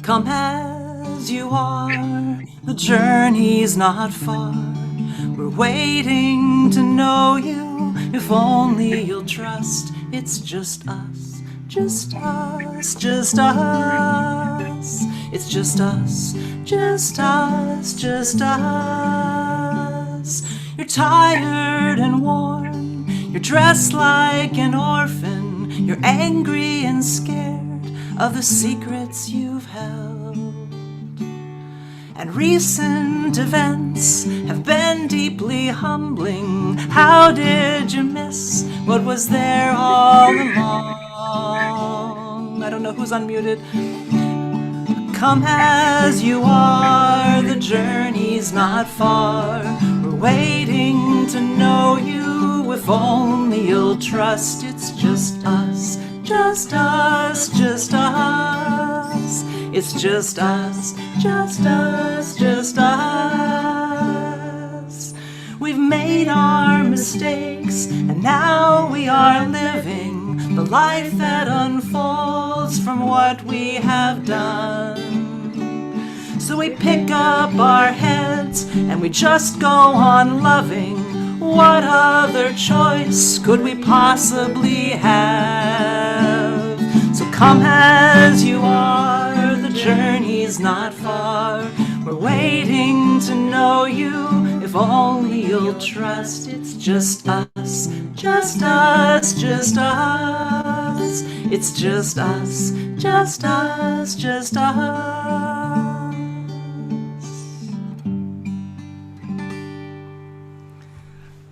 Come as you are, the journey's not far. We're waiting to know you, if only you'll trust. It's just us, just us, just us. It's just us, just us, just us. You're tired and worn, you're dressed like an orphan. You're angry and scared of the secrets you've held. And recent events have been deeply humbling. How did you miss what was there all along? I don't know who's unmuted. Come as you are, the journey's not far. We're waiting to know you, if only you'll trust. It's just us, just us, just us. It's just us, just us, just us. We've made our mistakes, and now we are living the life that unfolds from what we have done. So we pick up our heads, and we just go on loving. What other choice could we possibly have? So come as you are, the journey's not far. We're waiting to know you, if only you'll trust. It's just us, just us, just us. It's just us, just us, just us.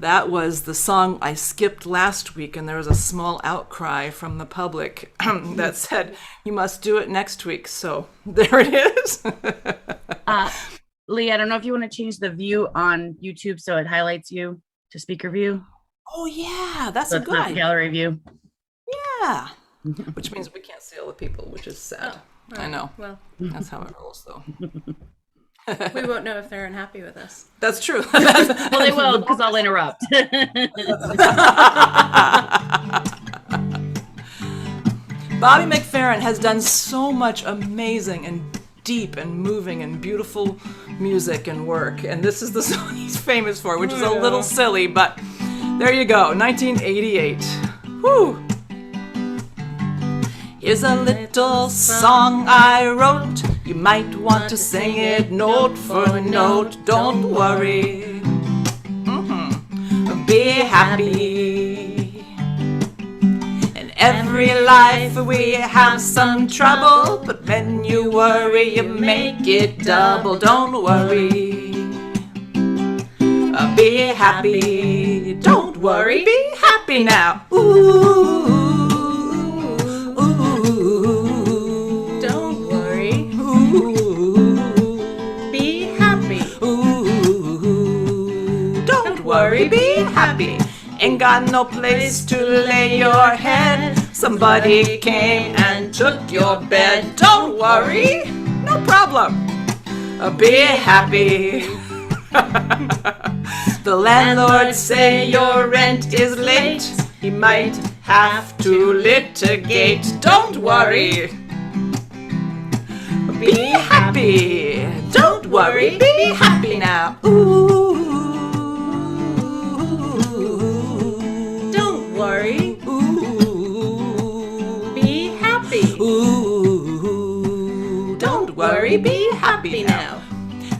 That was the song I skipped last week, and there was a small outcry from the public that said, you must do it next week. So there it is. Lee, I don't know if you want to change the view on YouTube so it highlights you to speaker view. Oh, yeah, that's so a good idea. Gallery view. Yeah. Which means we can't see all the people, which is sad. Right. I know. Well, that's how it rolls, though. We won't know if they're unhappy with us. That's true. Well, they will, because I'll interrupt. Bobby McFerrin has done so much amazing and deep and moving and beautiful music and work, and this is the song he's famous for, which is a little silly, but there you go, 1988. Whew. Here's a little song I wrote. You might want to sing it note for note. Don't worry. Be happy. In every life we have some trouble, but when you worry you make it double. Don't worry. Be happy. Don't worry. Be happy now. Ooh. Be happy. Ain't got no place to lay your head. Somebody came and took your bed. Don't worry, no problem. Be happy. The landlord say your rent is late. He might have to litigate. Don't worry. Be happy. Don't worry. Be happy now. Ooh. Worry. Ooh. Be happy. Ooh. Don't worry, be happy now.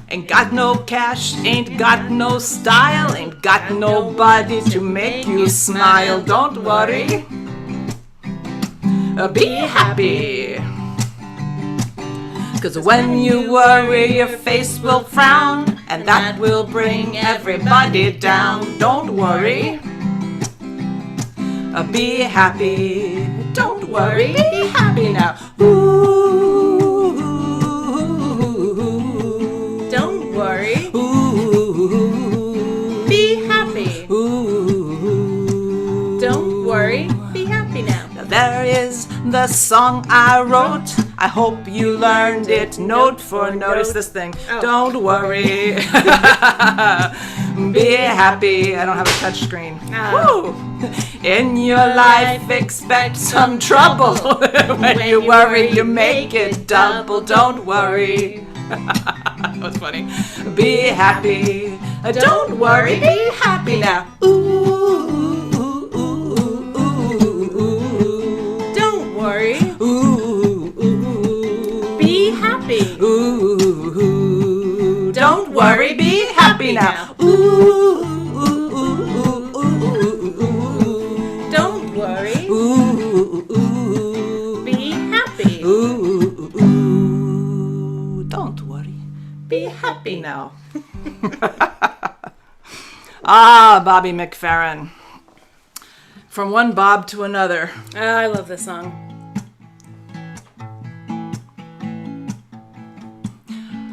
Ain't got no cash, ain't got no style, ain't got nobody to make you smile. Don't worry. Be happy. 'Cause when you worry, your face will frown, and that will bring everybody down. Don't worry. Be happy. Don't worry. Be happy now. Ooh. Don't worry. Ooh. Be happy. Ooh. Don't worry. Be happy now. Now there is the song I wrote. I hope you learned it note for notice this thing. Don't worry. Be happy. I don't have a touch screen. Woo! In your life, expect some trouble. When you worry, you make it double. Don't worry. That was funny. Be happy. Don't worry. Be happy now. Don't worry. Be happy. Don't worry. Be happy now. Don't worry. Be happy. Don't worry. Be happy now. Bobby McFerrin. From one Bob to another. I love this song.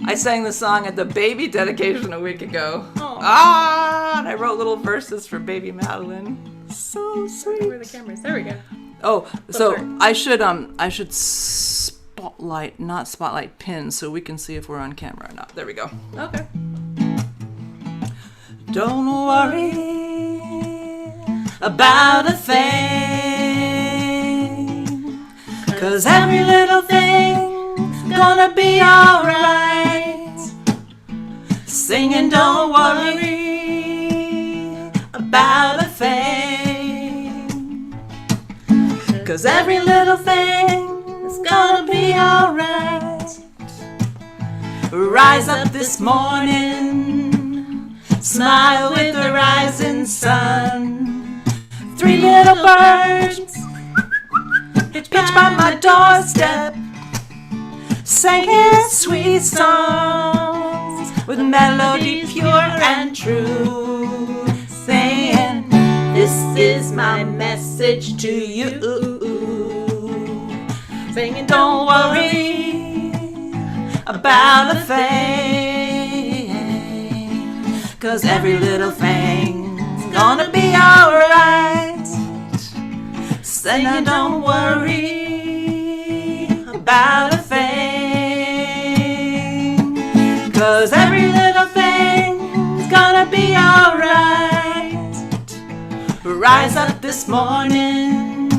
I sang the song at the baby dedication a week ago. Aw. And I wrote little verses for baby Madeline. So sweet. Where are the cameras? There we go. Oh, so sorry. I should not spotlight pin so we can see if we're on camera or not. There we go. Okay. Don't worry about a thing, 'cause every little thing's gonna be alright. Singing, don't worry about a thing, 'cause every little thing is gonna be alright. Rise up this morning, smile with the rising sun. 3 little birds pitch by my doorstep, singing sweet songs with melody pure and true, saying, this is my message to you. Singing, don't worry about a thing, 'cause every little thing's gonna be alright. Singing, don't worry about a thing, 'cause every little thing's gonna be alright. Rise up this morning,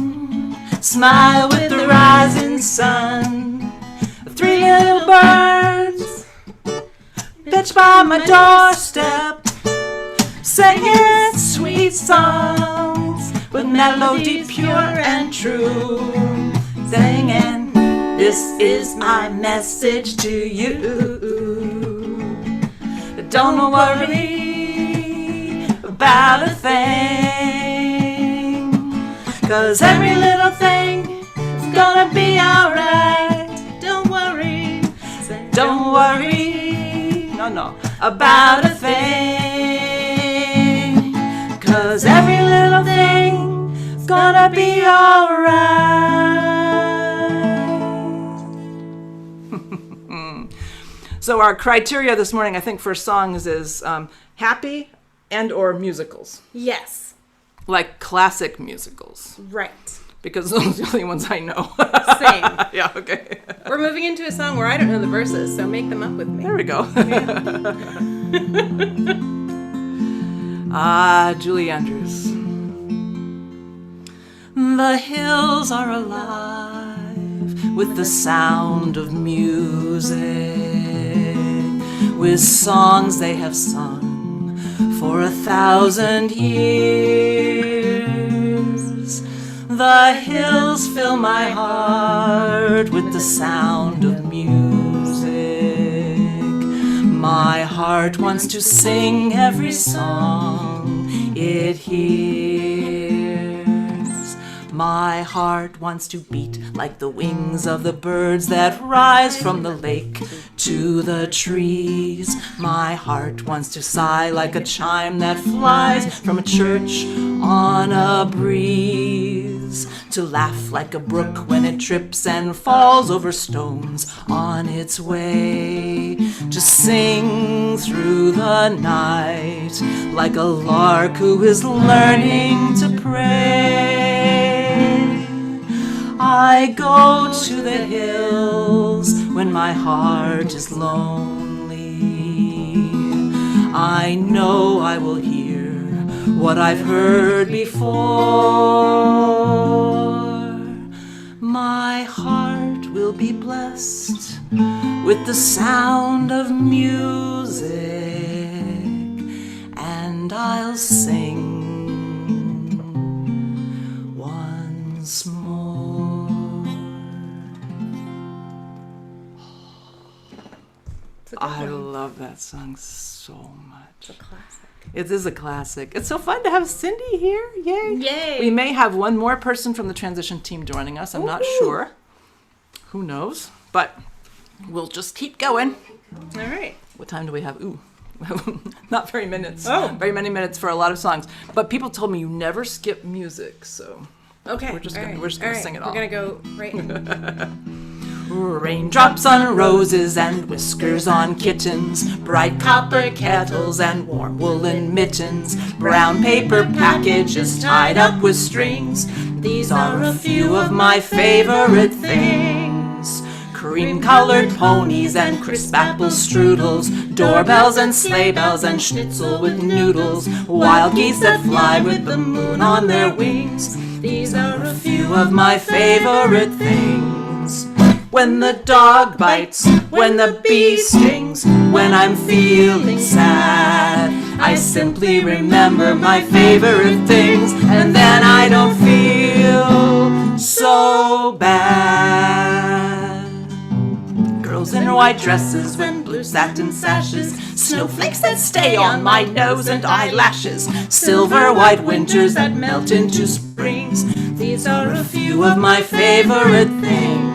smile with the rising sun. 3 little birds pitch by my doorstep, singing sweet songs with melody pure and true, singing, this is my message to you. Don't worry about a thing, 'cause every little thing is gonna be alright. Don't worry, no, about a thing, 'cause every little thing is gonna be alright. So our criteria this morning, I think, for songs is happy and or musicals. Yes. Like classic musicals. Right. Because those are the only ones I know. Same. Yeah, okay. We're moving into a song where I don't know the verses, so make them up with me. There we go. Julie Andrews. The hills are alive with the sound of music, with songs they have sung for 1,000 years. The hills fill my heart with the sound of music. My heart wants to sing every song it hears. My heart wants to beat like the wings of the birds that rise from the lake to the trees. My heart wants to sigh like a chime that flies from a church on a breeze, to laugh like a brook when it trips and falls over stones on its way, to sing through the night like a lark who is learning to pray. I go to the hills when my heart is lonely. I know I will hear what I've heard before. My heart will be blessed with the sound of music, and I'll sing once more. I love that song so much. It's a classic. It is a classic. It's so fun to have Cindy here. Yay. Yay. We may have one more person from the transition team joining us. I'm not sure. Who knows? But we'll just keep going. All right. What time do we have? Ooh. Not very minutes. Oh. Very many minutes for a lot of songs. But people told me you never skip music, so Okay. we're just all gonna right. sing it all. We're gonna go right in. Raindrops on roses and whiskers on kittens, bright copper kettles and warm woolen mittens, brown paper packages tied up with strings. These are a few of my favorite things. Cream-colored ponies and crisp apple strudels, doorbells and sleigh bells and schnitzel with noodles, wild geese that fly with the moon on their wings. These are a few of my favorite things. When the dog bites, when the bee stings, when I'm feeling sad, I simply remember my favorite things, and then I don't feel so bad. Girls in white dresses with blue satin sashes, snowflakes that stay on my nose and eyelashes, silver white winters that melt into springs. These are a few of my favorite things.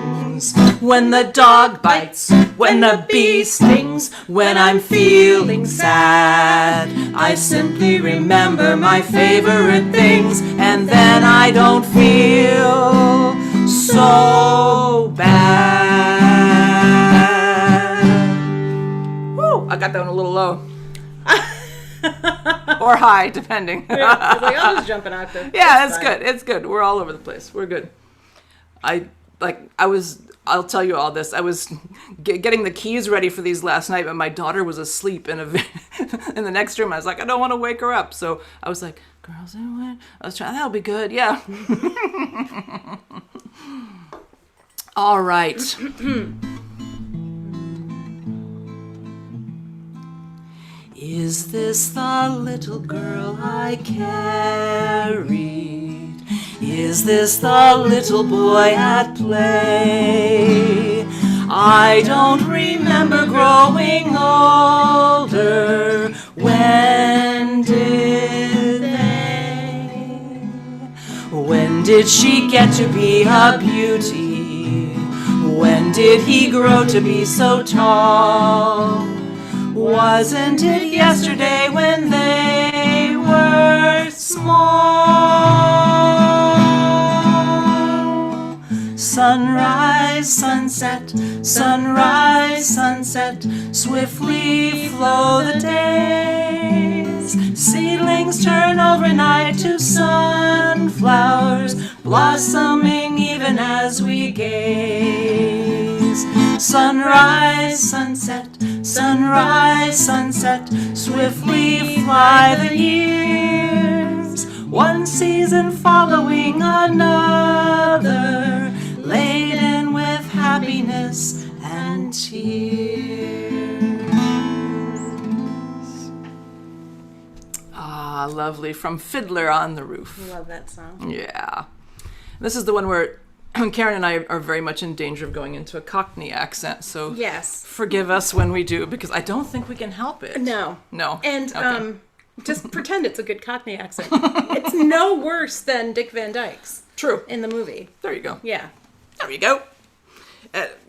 When the dog bites, when the bee stings, when I'm feeling sad, I simply remember my favorite things, and then I don't feel so bad. Woo! I got that one a little low. Or high, depending. I was like, I'll just jump an octave. Yeah, it's good. It's good. We're all over the place. We're good. I'll tell you all this. I was getting the keys ready for these last night, but my daughter was asleep in the next room. I was like, I don't want to wake her up. So I was like, girls in white. I was trying, that'll be good. Yeah. All right. Is this the little girl I carried? Is this the little boy at play? I don't remember growing older. When did they? When did she get to be a beauty? When did he grow to be so tall? Wasn't it yesterday when they were small? Sunrise, sunset, sunrise, sunset, swiftly flow the days. Seedlings turn overnight to sunflowers, blossoming even as we gaze. Sunrise, sunset, sunrise, sunset, swiftly fly the years. One season following another, laden with happiness and tears. Ah, lovely. From Fiddler on the Roof. Love that song. Yeah. This is the one where Karen and I are very much in danger of going into a Cockney accent, so Yes. forgive us when we do, because I don't think we can help it. No. No. And Okay. just pretend it's a good Cockney accent. It's no worse than Dick Van Dyke's True. in the movie. There you go. Yeah. There you go.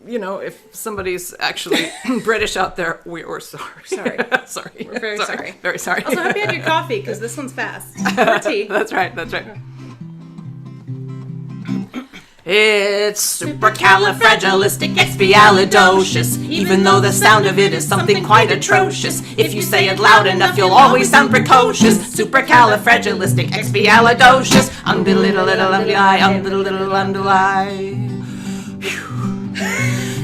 If somebody's actually British out there, we're sorry. Sorry. Sorry. We're very sorry. Very sorry. Also, hope you had your coffee, because this one's fast. Or tea. That's right. That's right. It's supercalifragilisticexpialidocious, even though the sound of it is something quite atrocious. If you say it loud enough, you'll always sound precocious. Supercalifragilisticexpialidocious.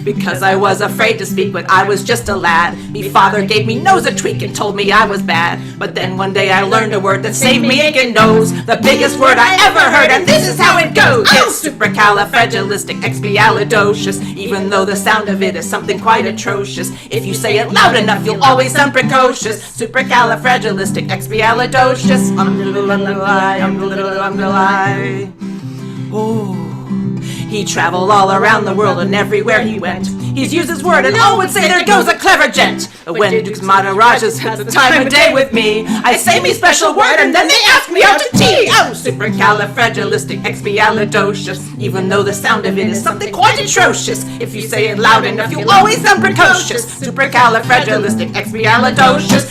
Because I was afraid to speak when I was just a lad. Me father gave me nose a tweak and told me I was bad. But then one day I learned a word that saved me aching nose. The biggest word I ever heard, and this is how it goes. It's supercalifragilisticexpialidocious, even though the sound of it is something quite atrocious. If you say it loud enough, you'll always sound precocious. Supercalifragilisticexpialidocious. Oh. He traveled all around the world and everywhere he went, he's used his word and all would say there goes a clever gent. When Dukes Maharajas had the time of day with me, I say me special word and then they ask me out to tea. Oh, supercalifragilisticexpialidocious, even though the sound of it is something quite atrocious. If you say it loud enough, you'll always sound precocious. Supercalifragilisticexpialidocious.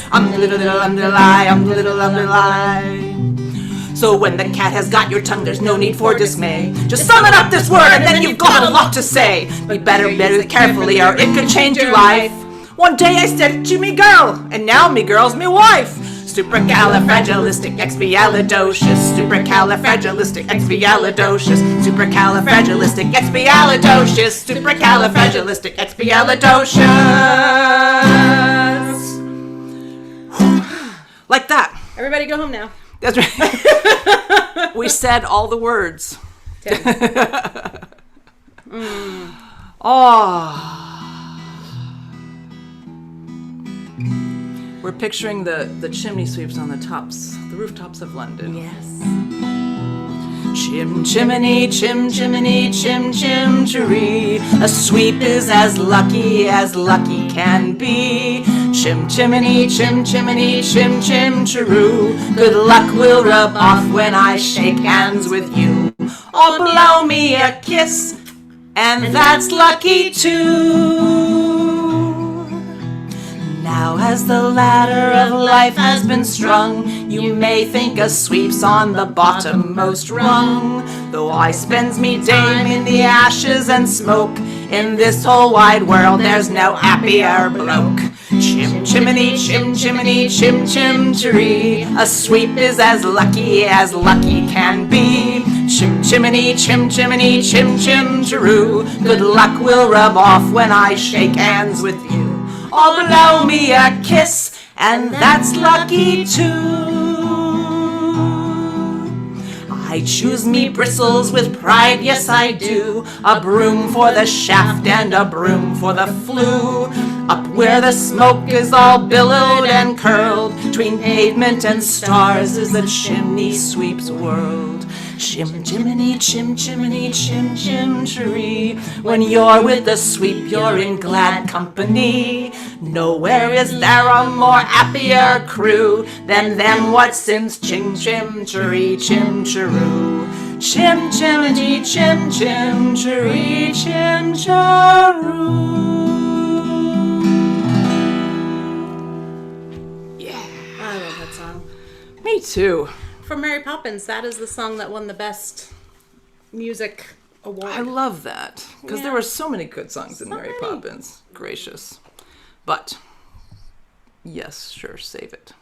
So when the cat has got your tongue, there's no need for dismay. Just summon up this word and then you've got a lot to say. We better it carefully or it could change your life. One day I said to me girl, and now me girl's me wife. Supercalifragilisticexpialidocious. Supercalifragilisticexpialidocious. Supercalifragilisticexpialidocious. Supercalifragilisticexpialidocious. Like that. Everybody go home now. That's right. We said all the words. Oh. We're picturing the chimney sweeps on the rooftops of London. Yes. Chim chimney, chim chimney, chim chim chiree. A sweep is as lucky can be. Chim chimney, chim chimney, chim chim chiroo. Good luck will rub off when I shake hands with you. Or blow me a kiss, and that's lucky too. Now as the ladder of life has been strung, you may think a sweep's on the bottommost rung. Though I spends me dame in the ashes and smoke, in this whole wide world there's no happier bloke. Chim chimney, chim chimney, chim chim chiree. A sweep is as lucky can be. Chim chimney, chim chimney, chim chim chiroo. Good luck will rub off when I shake hands with you. Or blow me a kiss, and that's lucky too. I choose me bristles with pride, yes I do. A broom for the shaft and a broom for the flue. Up where the smoke is all billowed and curled, between pavement and stars is the chimney sweep's world. Chim chimney, chim chimney, chim chim chiree. When you're with the sweep, you're in glad company. Nowhere is there a more happier crew than them what sings chim chim chiree, chim chiroo. Chim chimney, chim chim chiree, chim chiroo. Yeah, I love that song. Me too. From Mary Poppins, that is the song that won the Best Music Award. I love that because there were so many good songs in Mary many. Poppins. Gracious. But, yes, sure, save it.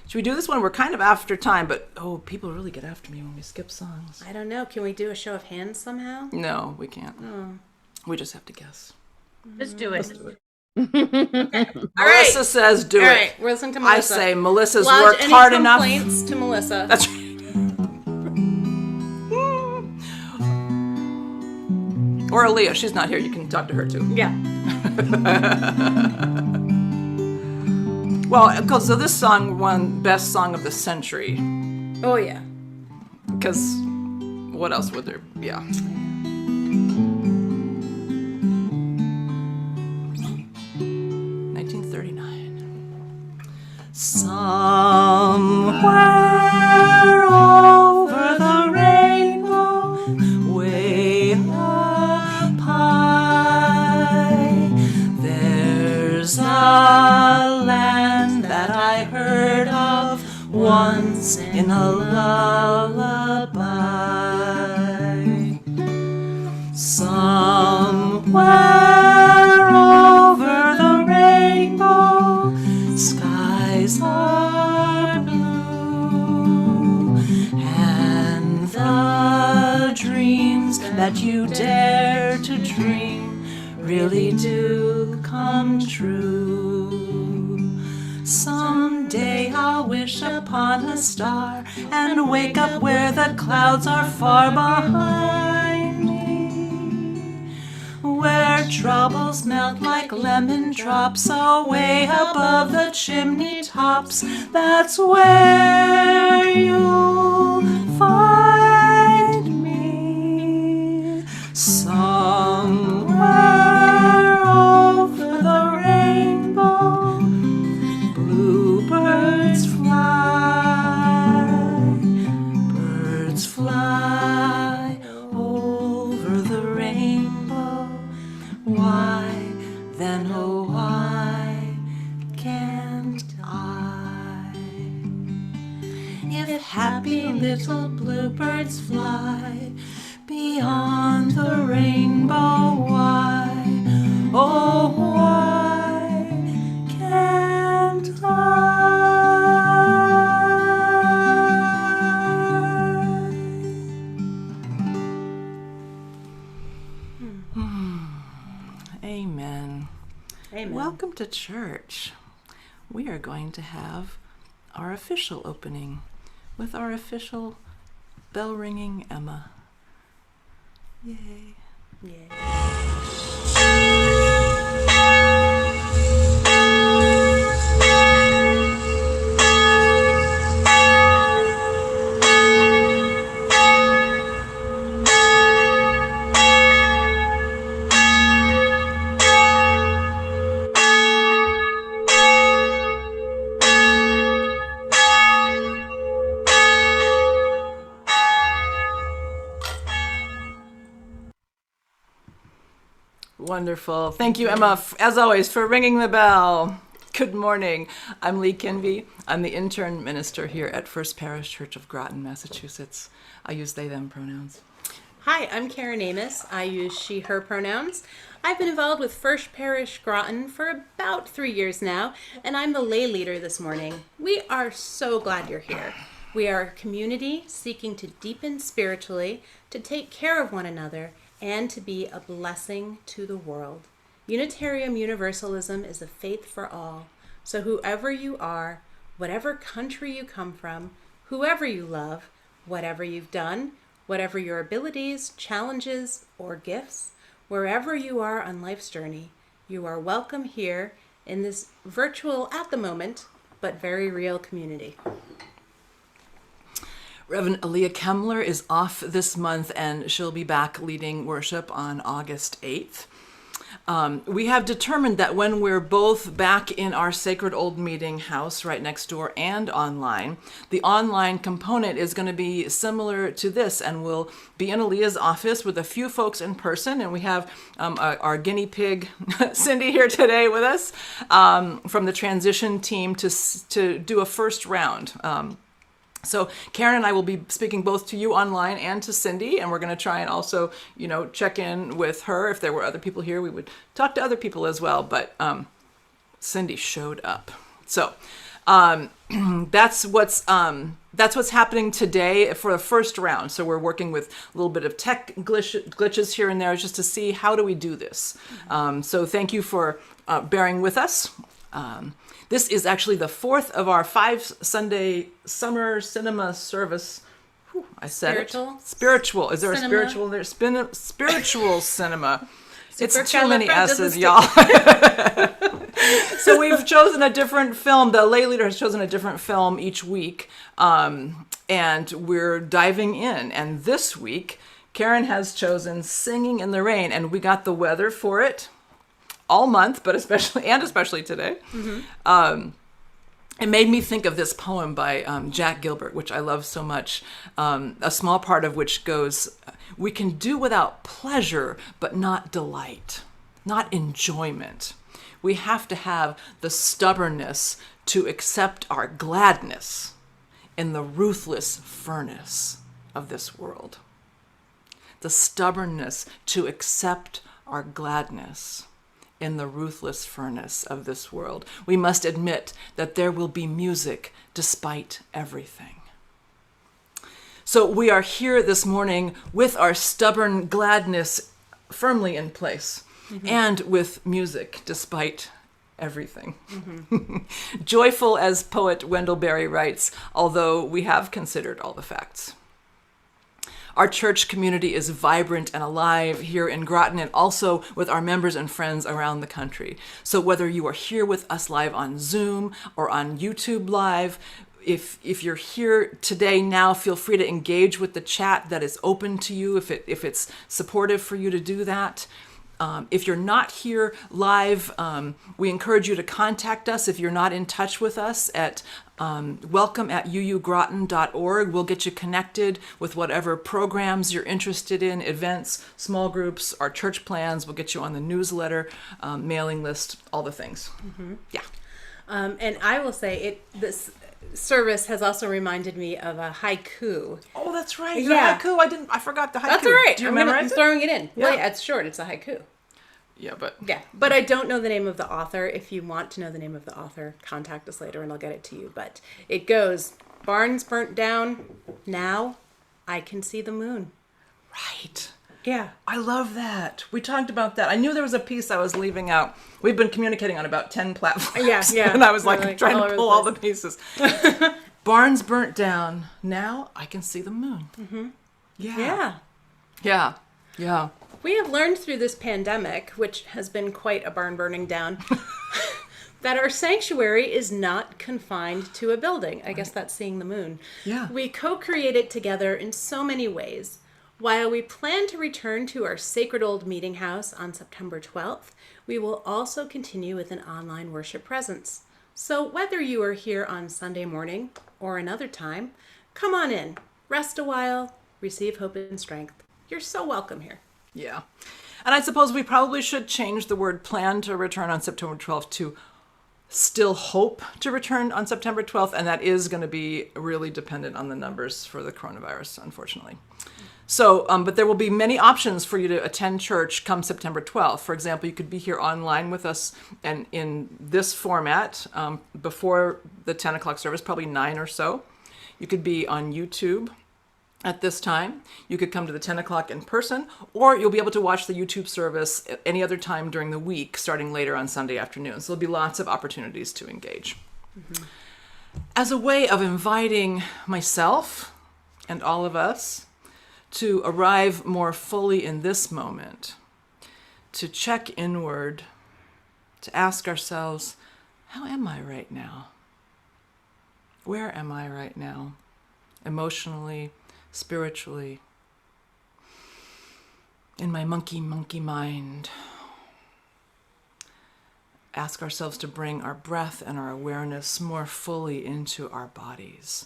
Should we do this one? We're kind of after time, but, people really get after me when we skip songs. I don't know. Can we do a show of hands somehow? No, we can't. We just have to guess. Let's do it. Melissa says do it. All right, we're listening to Melissa. I say Melissa's Lodge worked any hard enough. complaints to Melissa. That's right. Or Aaliyah, she's not here. You can talk to her too. Yeah. Well, because this song won Best Song of the Century. Oh, yeah. Because what else would there? Yeah. Somewhere over the rainbow, way up high, there's a land that I heard of once in a lullaby. Somewhere over the rainbow, skies are blue, and the dreams that you dare to dream really do come true. Someday I'll wish upon a star and wake up where the clouds are far behind me, where troubles melt like lemon drops away above the chimney tops. That's where you'll find me, somewhere over the rainbow. Bluebirds fly, birds fly over the rainbow. Why then, oh why can't I? If happy little bluebirds fly beyond the rainbow, why, oh why can't I? Amen. Amen. Welcome to church. We are going to have our official opening with our official bell ringing Emma. Yay. Yeah. Wonderful. Thank you, Emma, as always, for ringing the bell. Good morning. I'm Lee Kinvey. I'm the intern minister here at First Parish Church of Groton, Massachusetts. I use they, them pronouns. Hi, I'm Karen Amis. I use she, her pronouns. I've been involved with First Parish Groton for about 3 years now, and I'm the lay leader this morning. We are so glad you're here. We are a community seeking to deepen spiritually, to take care of one another, and to be a blessing to the world. Unitarian Universalism is a faith for all. So whoever you are, whatever country you come from, whoever you love, whatever you've done, whatever your abilities, challenges, or gifts, wherever you are on life's journey, you are welcome here in this virtual, at the moment, but very real community. Reverend Aaliyah Kemmler is off this month, and she'll be back leading worship on August 8th. We have determined that when we're both back in our sacred old meeting house right next door and online, the online component is going to be similar to this, and we'll be in Aaliyah's office with a few folks in person, and we have our guinea pig, Cindy, here today with us from the transition team to do a first round. So Karen and I will be speaking both to you online and to Cindy, and we're going to try and also, check in with her. If there were other people here, we would talk to other people as well, but Cindy showed up. So that's what's happening today for the first round. So we're working with a little bit of tech glitches here and there just to see how do we do this. So thank you for bearing with us. This is actually the fourth of our 5 Sunday summer cinema service. Whew, I said Spiritual? it. Spiritual. Is there Cinema. a spiritual there? Spiritual cinema. It's too Supercalifragilistic. many S's, y'all. So we've chosen a different film. The lay leader has chosen a different film each week. And we're diving in. And this week, Karen has chosen Singing in the Rain. And we got the weather for it all month, but especially today. Mm-hmm. It made me think of this poem by Jack Gilbert, which I love so much, a small part of which goes, "We can do without pleasure, but not delight, not enjoyment. We have to have the stubbornness to accept our gladness in the ruthless furnace of this world. The stubbornness to accept our gladness in the ruthless furnace of this world. We must admit that there will be music despite everything. So we are here this morning with our stubborn gladness firmly in place, and with music despite everything. Joyful, as poet Wendell Berry writes, although we have considered all the facts. Our church community is vibrant and alive here in Groton, and also with our members and friends around the country. So whether you are here with us live on Zoom or on YouTube Live, if you're here today now, feel free to engage with the chat that is open to you if it's supportive for you to do that. If you're not here live, we encourage you to contact us if you're not in touch with us at welcome@uugroton.org. We'll get you connected with whatever programs you're interested in, events, small groups, our church plans. We'll get you on the newsletter, mailing list, all the things. Yeah. And I will say, this service has also reminded me of a haiku. Oh, that's right. Yeah. The haiku. I forgot the haiku. That's all right. Do you I'm memorize it? throwing it in. Yeah. Well, yeah, it's short. It's a haiku. Yeah, but I don't know the name of the author. If you want to know the name of the author, contact us later and I'll get it to you. But it goes, barns burnt down. Now I can see the moon. right. Yeah. I love that. We talked about that. I knew there was a piece I was leaving out. We've been communicating on about 10 platforms. Yeah. And I was like Like trying all to over pull the all the pieces. Barns burnt down. Now I can see the moon. Yeah. Yeah. We have learned through this pandemic, which has been quite a barn burning down, that our sanctuary is not confined to a building. I guess that's seeing the moon. Yeah. We co-create it together in so many ways. While we plan to return to our sacred old meeting house on September 12th, we will also continue with an online worship presence. So whether you are here on Sunday morning or another time, come on in, rest a while, receive hope and strength. You're so welcome here. Yeah. And I suppose we probably should change the word plan to return on September 12th to still hope to return on September 12th. And that is going to be really dependent on the numbers for the coronavirus, unfortunately. So, but there will be many options for you to attend church come September 12th. For example, you could be here online with us and in this format before the 10 o'clock service, probably 9 or so. You could be on YouTube at this time. You could come to the 10 o'clock in person, or you'll be able to watch the YouTube service at any other time during the week, starting later on Sunday afternoon. So there'll be lots of opportunities to engage. As a way of inviting myself and all of us to arrive more fully in this moment, to check inward, to ask ourselves, how am I right now? Where am I right now? Emotionally, spiritually, in my monkey mind. Ask ourselves to bring our breath and our awareness more fully into our bodies.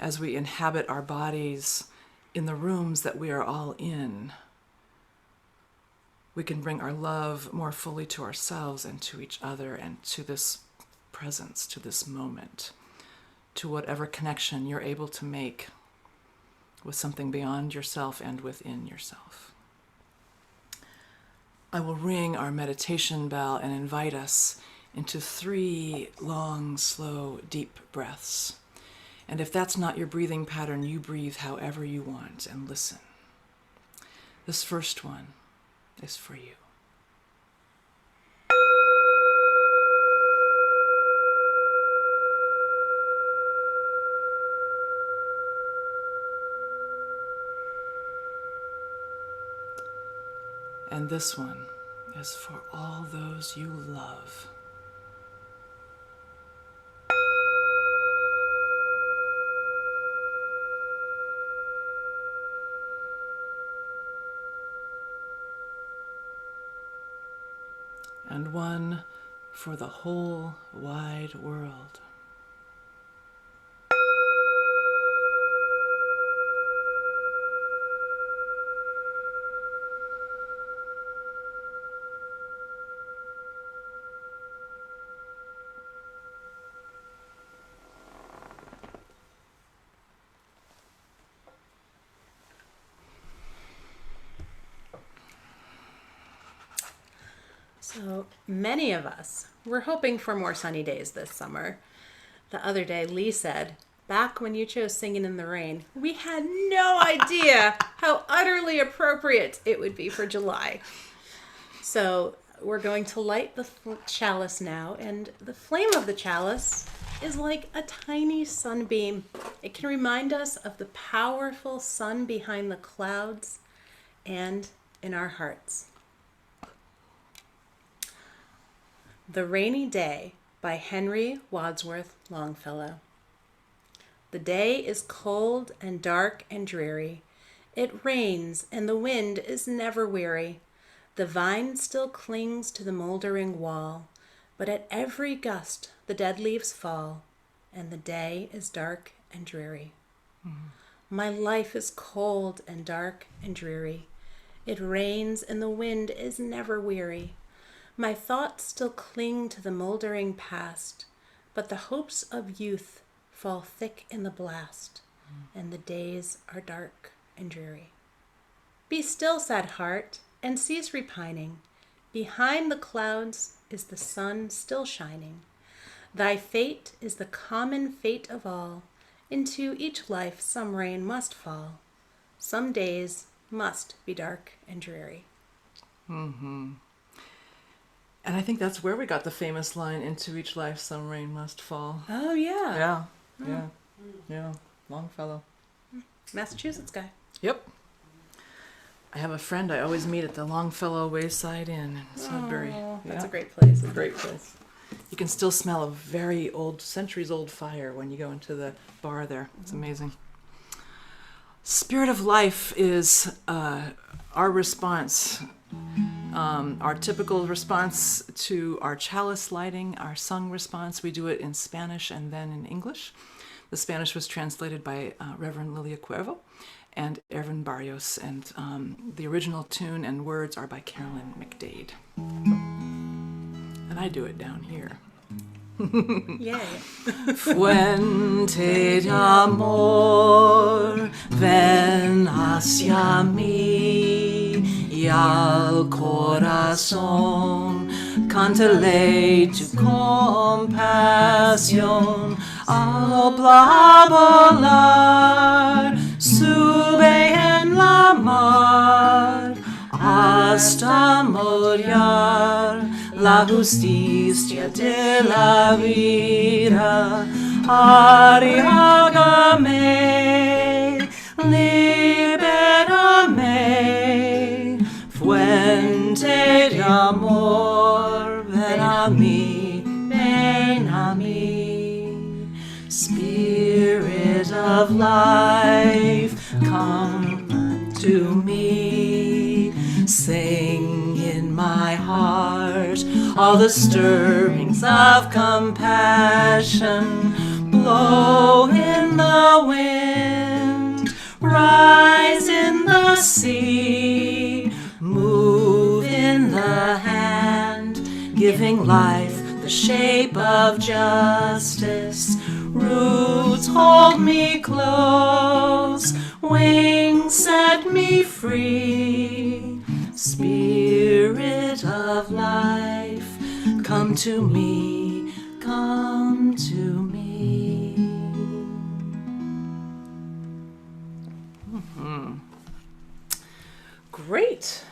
As we inhabit our bodies in the rooms that we are all in, we can bring our love more fully to ourselves and to each other and to this presence, to this moment, to whatever connection you're able to make with something beyond yourself and within yourself. I will ring our meditation bell and invite us into 3 long, slow, deep breaths. And if that's not your breathing pattern, you breathe however you want and listen. This first one is for you. And this one is for all those you love. And one for the whole wide world. So many of us were hoping for more sunny days this summer. The other day, Lee said, back when you chose Singin' in the Rain, we had no idea how utterly appropriate it would be for July. So we're going to light the chalice now, and the flame of the chalice is like a tiny sunbeam. It can remind us of the powerful sun behind the clouds and in our hearts. The Rainy Day by Henry Wadsworth Longfellow. The day is cold and dark and dreary. It rains and the wind is never weary. The vine still clings to the moldering wall, but at every gust the dead leaves fall, and the day is dark and dreary. My life is cold and dark and dreary. It rains and the wind is never weary. My thoughts still cling to the moldering past, but the hopes of youth fall thick in the blast, and the days are dark and dreary. Be still, sad heart, and cease repining. Behind the clouds is the sun still shining. Thy fate is the common fate of all. Into each life some rain must fall. Some days must be dark and dreary. And I think that's where we got the famous line, into each life some rain must fall. Oh, yeah. Yeah. Longfellow. Massachusetts guy. Yep. I have a friend I always meet at the Longfellow Wayside Inn in Sudbury. Oh, Yeah. that's a great place. It's a great place. You can still smell a very old, centuries-old fire when you go into the bar there. It's amazing. Spirit of Life is our response, our typical response to our chalice lighting, our sung response. We do it in Spanish and then in English. The Spanish was translated by Reverend Lilia Cuervo and Erwin Barrios, and the original tune and words are by Carolyn McDade. And I do it down here. Yay. Fuente de amor, ven hacia mí y al corazón, cántale tu compasión. Al volar, sube en la mar, hasta mollar la justicia de la vida. Arriágame, libérame, fuente de amor, ven a mí, ven a mí. Spirit of life, come to me. Sing in my heart all the stirrings of compassion. Blow in the wind, rise in the sea, move in the hand, giving life the shape of justice. Roots hold me close, wings set me free. Spirit of life, come to me, come to me. Great.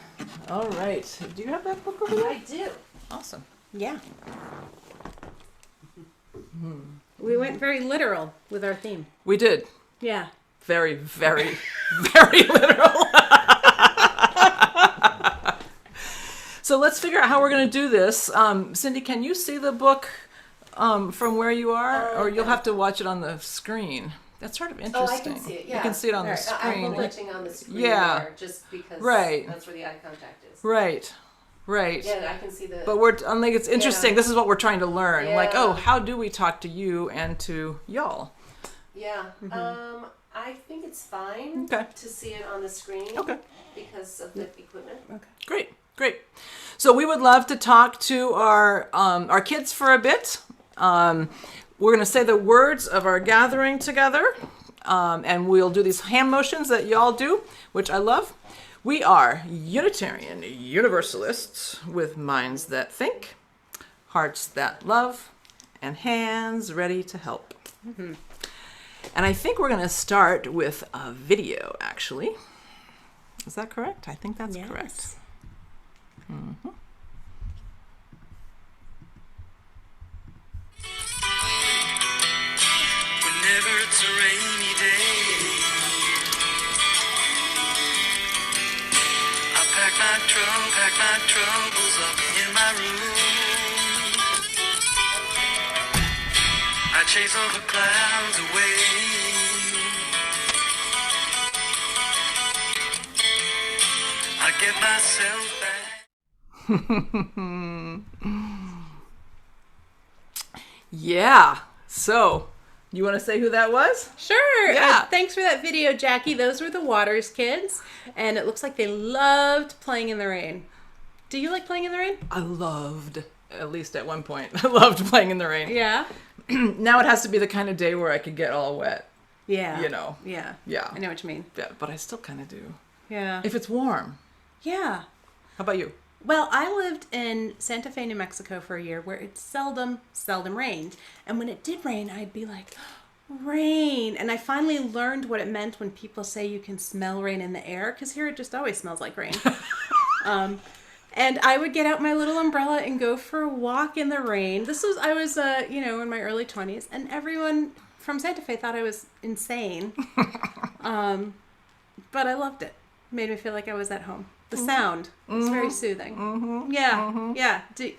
All right. Do you have that book over there? I do. Awesome. Yeah. We went very literal with our theme. We did. Yeah. Very, very, very literal. So let's figure out how we're going to do this. Cindy, can you see the book from where you are? Or you'll have to watch it on the screen. That's sort of interesting. Oh, I can see it, yeah. You can see it on the I'm screen. glitching on the screen Yeah. more just because Right. that's where the eye contact is. Right. Yeah, I can see the... But I'm like, it's interesting. Yeah. This is what we're trying to learn. Like, Yeah. oh, how do we talk to you and to y'all? Yeah. I think it's fine Okay. to see it on the screen Okay. because of the equipment. Great. So we would love to talk to our kids for a bit. We're going to say the words of our gathering together, and we'll do these hand motions that y'all do, which I love. We are Unitarian Universalists with minds that think, hearts that love, and hands ready to help. Mm-hmm. And I think we're going to start with a video, actually. Is that correct? I think that's correct. Mm-hmm. Whenever it's a rainy day, I pack my troubles up in my room. I chase all the clouds away. I get myself back. Yeah. So, you want to say who that was? Sure. Yeah. Thanks for that video, Jackie. Those were the Waters kids, and it looks like they loved playing in the rain. Do you like playing in the rain? I loved, at least at one point, I loved playing in the rain. Yeah. Now it has to be the kind of day where I could get all wet. Yeah. You know. Yeah. Yeah. I know what you mean. Yeah, but I still kind of do. Yeah. If it's warm. Yeah. How about you? Well, I lived in Santa Fe, New Mexico for a year where it seldom rained. And when it did rain, I'd be like, rain. And I finally learned what it meant when people say you can smell rain in the air, because here it just always smells like rain. And I would get out my little umbrella and go for a walk in the rain. I was in my early 20s, and everyone from Santa Fe thought I was insane. But I loved it. Made me feel like I was at home. The sound was very soothing. Mm-hmm. Yeah, mm-hmm. Yeah. Do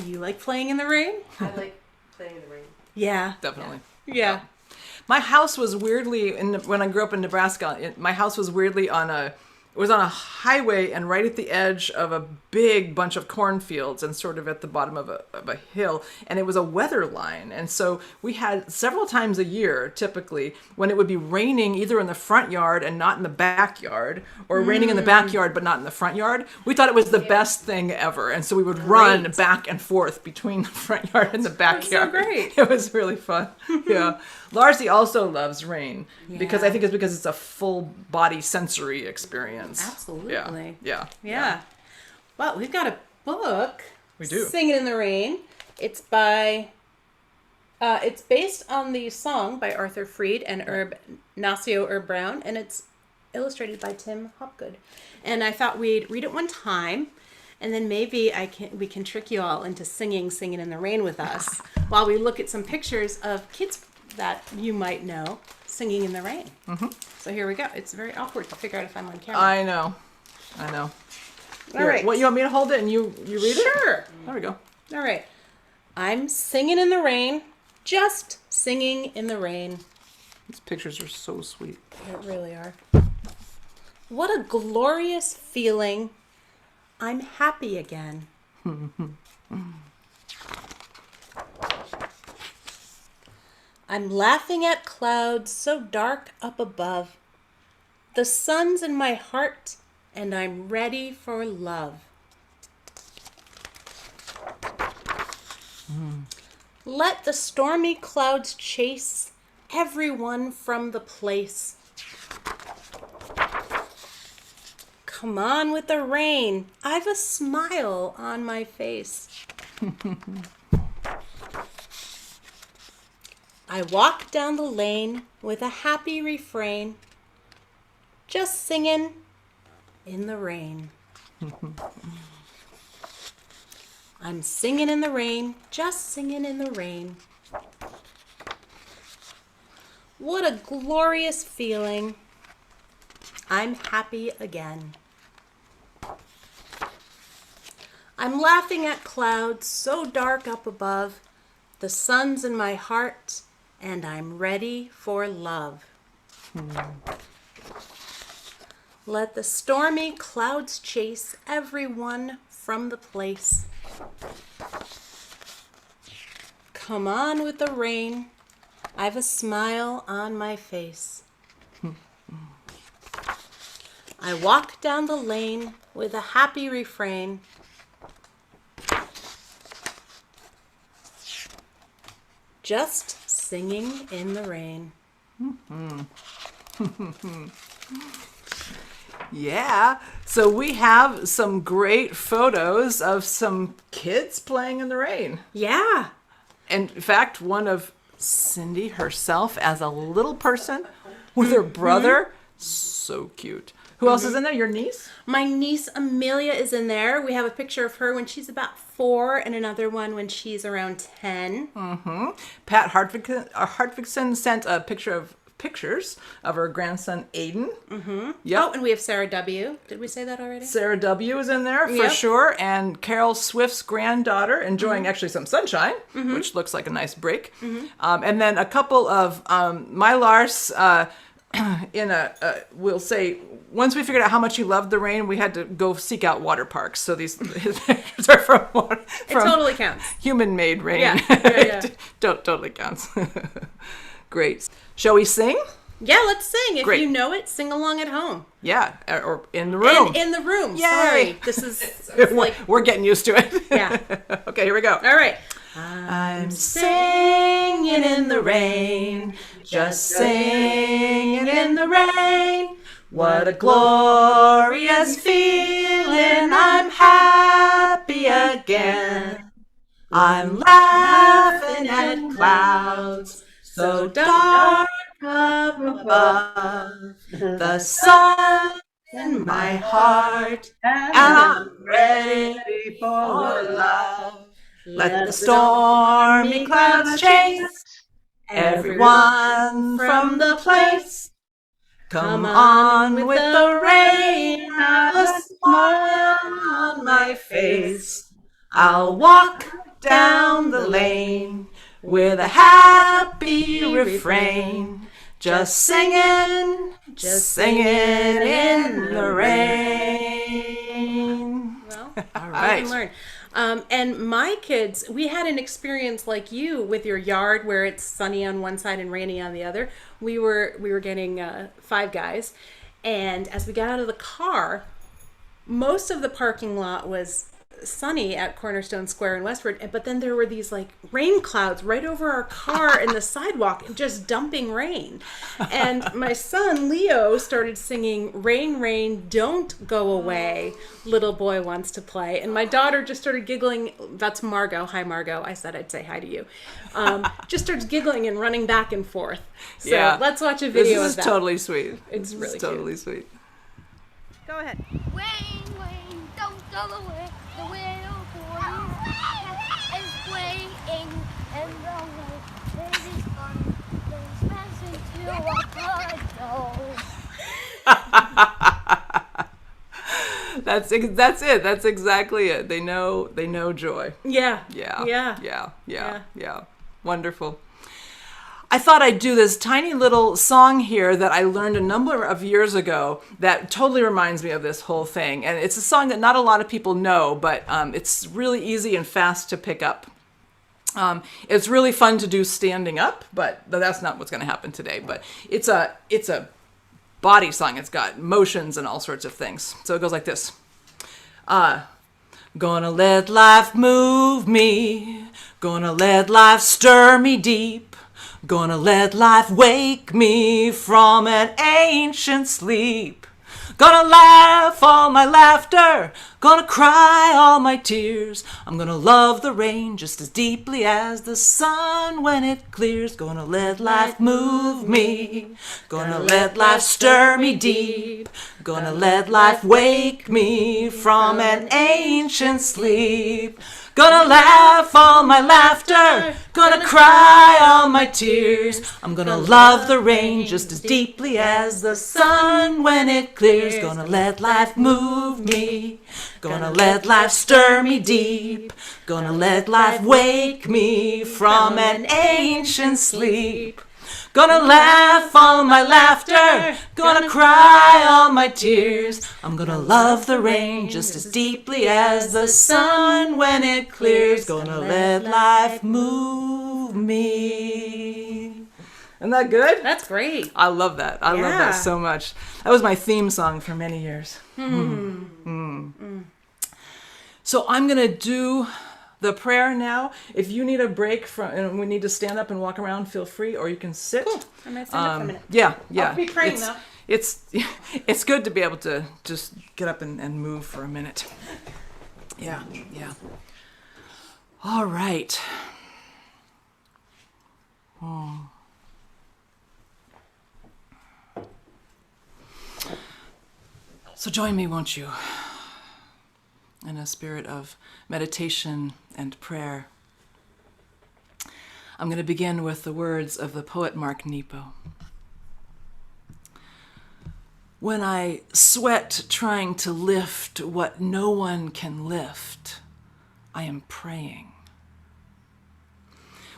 you like playing in the rain? I like playing in the rain. Yeah, definitely. Yeah. My house was weirdly when I grew up in Nebraska. My house was weirdly on a highway and right at the edge of a big bunch of cornfields and sort of at the bottom of a hill, and it was a weather line. And so we had several times a year, typically, when it would be raining either in the front yard and not in the backyard, or raining in the backyard but not in the front yard. We thought it was the best thing ever, and so we would run back and forth between the front yard and the backyard. That's so great. It was really fun. Yeah. Larcy also loves rain because I think it's because it's a full body sensory experience. Absolutely. Yeah. Well, we've got a book. We do. Singin' in the Rain. It's by, it's based on the song by Arthur Freed and Nacio Brown, and it's illustrated by Tim Hopgood. And I thought we'd read it one time, and then maybe we can trick you all into singing in the rain with us while we look at some pictures of kids that you might know singing in the rain. Mm-hmm. So here we go. It's very awkward to figure out if I'm on camera. I know. All Here, right. What, you want me to hold it and you read it? Sure. There we go. All right. I'm singing in the rain, just singing in the rain. These pictures are so sweet. They really are. What a glorious feeling. I'm happy again. I'm laughing at clouds so dark up above. The sun's in my heart, and I'm ready for love. Let the stormy clouds chase everyone from the place. Come on with the rain. I've a smile on my face. I walk down the lane with a happy refrain, just singing in the rain. I'm singing in the rain, just singing in the rain. What a glorious feeling. I'm happy again. I'm laughing at clouds so dark up above. The sun's in my heart, and I'm ready for love. Let the stormy clouds chase everyone from the place. Come on with the rain. I've a smile on my face. I walk down the lane with a happy refrain. Just singing in the rain. Yeah. So we have some great photos of some kids playing in the rain. Yeah. And in fact, one of Cindy herself as a little person with her brother. So cute. Who else is in there? Your niece? My niece Amelia is in there. We have a picture of her when she's about 4 and another one when she's around 10. Pat Hartwigson sent a pictures of her grandson Aiden. Yep. Oh, and we have Sarah W. Did we say that already? Sarah W. is in there for Yep. sure, and Carol Swift's granddaughter enjoying actually some sunshine, which looks like a nice break. And then a couple of Mylars in we'll say, once we figured out how much you loved the rain, we had to go seek out water parks. So these pictures are from It totally counts. human-made rain. Yeah. Totally counts. Great. Shall we sing? Yeah, let's sing. If Great. you know it, sing along at home. Yeah, or in the room. And in the room. Yay. Sorry. This is it's like, We're getting used to it. yeah. Okay, here we go. All right. I'm singing in the rain, just singing in the rain. What a glorious feeling, I'm happy again. I'm laughing at clouds so dark up above. The sun in my heart, and I'm ready for love. Let the stormy clouds chase everyone from the place. Come on with the rain, have a smile on my face. I'll walk down the lane with a happy refrain. Just singing in the rain. Well, All I right. can learn. And my kids, we had an experience like you with your yard where it's sunny on one side and rainy on the other. We were getting Five Guys, and as we got out of the car, most of the parking lot was sunny at Cornerstone Square in Westford, but then there were these like rain clouds right over our car and the sidewalk, just dumping rain. And my son Leo started singing "Rain, Rain, Don't Go Away, Little Boy Wants to Play," and my daughter just started giggling. That's Margot. Hi, Margot. I said I'd say hi to you. Just starts giggling and running back and forth. So Yeah. let's watch a video This of is that. totally sweet. It's This really is totally sweet. Go ahead. Rain, rain, don't go away. The little boy is playing in the rain. It is fun. Don't smash into a puddle. That's it. That's exactly it. They know joy. Yeah. Yeah. Wonderful. I thought I'd do this tiny little song here that I learned a number of years ago that totally reminds me of this whole thing. And it's a song that not a lot of people know, but it's really easy and fast to pick up. It's really fun to do standing up, but that's not what's going to happen today. But it's a body song. It's got motions and all sorts of things. So it goes like this. Gonna let life move me. Gonna let life stir me deep. Gonna let life wake me from an ancient sleep. Gonna laugh all my laughter. Gonna cry all my tears. I'm gonna love the rain just as deeply as the sun when it clears. Gonna let life move me. Gonna let life stir me deep. Gonna let life wake me from an ancient sleep. Gonna laugh all my laughter, gonna cry all my tears. I'm gonna love the rain just as deeply as the sun when it clears. Gonna let life move me, gonna let life stir me deep. Gonna let life wake me from an ancient sleep. Gonna laugh all my laughter, gonna cry all my tears. I'm gonna love the rain just as deeply as the sun when it clears. Gonna let life move me. Isn't that good? That's great. I love that. I love that so much. That was my theme song for many years. So I'm gonna do the prayer now. If you need a break from, and we need to stand up and walk around, feel free, or you can sit. Cool. I might stand up for a minute. Yeah. I'll be praying, though. it's it's good to be able to just get up and move for a minute. Yeah. All right. So join me, won't you, in a spirit of meditation and prayer. I'm going to begin with the words of the poet Mark Nepo. When I sweat trying to lift what no one can lift, I am praying.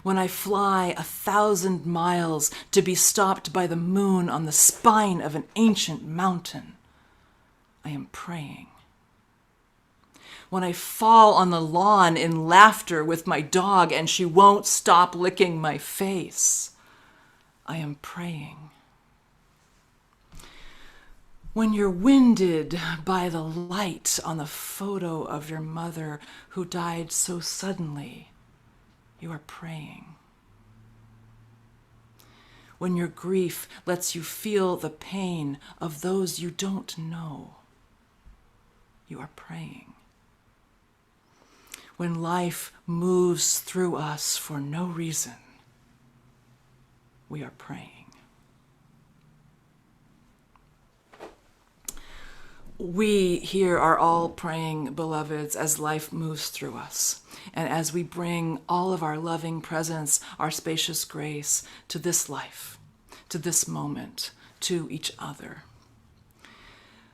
When I fly 1,000 miles to be stopped by the moon on the spine of an ancient mountain, I am praying. When I fall on the lawn in laughter with my dog and she won't stop licking my face, I am praying. When you're winded by the light on the photo of your mother who died so suddenly, you are praying. When your grief lets you feel the pain of those you don't know, you are praying. When life moves through us for no reason, we are praying. We here are all praying, beloveds, as life moves through us, and as we bring all of our loving presence, our spacious grace to this life, to this moment, to each other.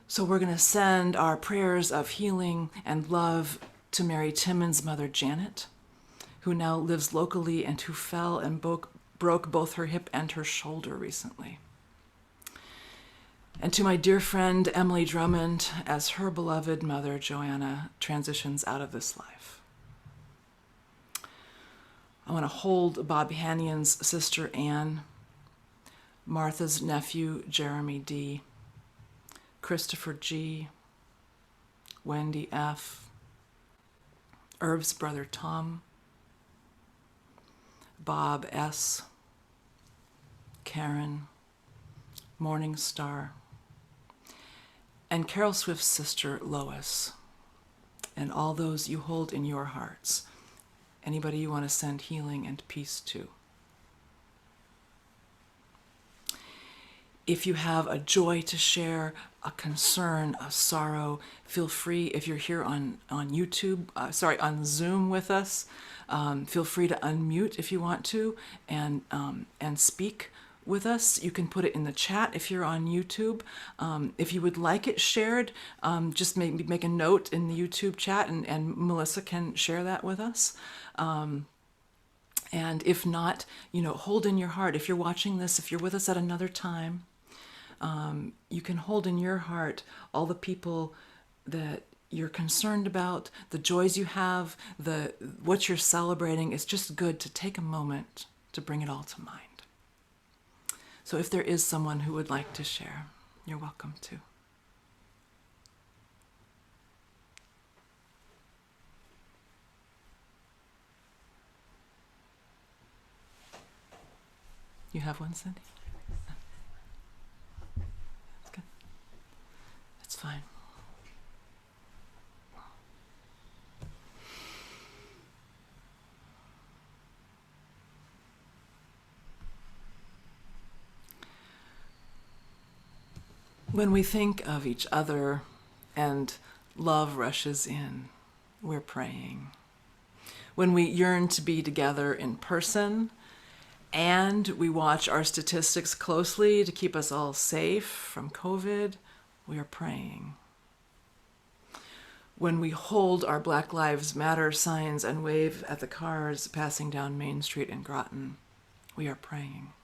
So we're going to send our prayers of healing and love to Mary Timmons' mother, Janet, who now lives locally and who fell and broke both her hip and her shoulder recently. And to my dear friend, Emily Drummond, as her beloved mother, Joanna, transitions out of this life. I want to hold Bob Hannion's sister, Anne, Martha's nephew, Jeremy D., Christopher G., Wendy F., Irv's brother, Tom, Bob S., Karen, Morning Star, and Carol Swift's sister, Lois, and all those you hold in your hearts. Anybody you want to send healing and peace to. If you have a joy to share, a concern, a sorrow, feel free, if you're here on YouTube, on Zoom with us, feel free to unmute if you want to and speak with us. You can put it in the chat if you're on YouTube. If you would like it shared, just maybe make a note in the YouTube chat and Melissa can share that with us. And if not, hold in your heart. If you're watching this, if you're with us at another time, you can hold in your heart all the people that you're concerned about, the joys you have, what you're celebrating. It's just good to take a moment to bring it all to mind. So if there is someone who would like to share, you're welcome to. You have one, Cindy? That's good. That's fine. When we think of each other and love rushes in, we're praying. When we yearn to be together in person and we watch our statistics closely to keep us all safe from COVID, we are praying. When we hold our Black Lives Matter signs and wave at the cars passing down Main Street in Groton, we are praying.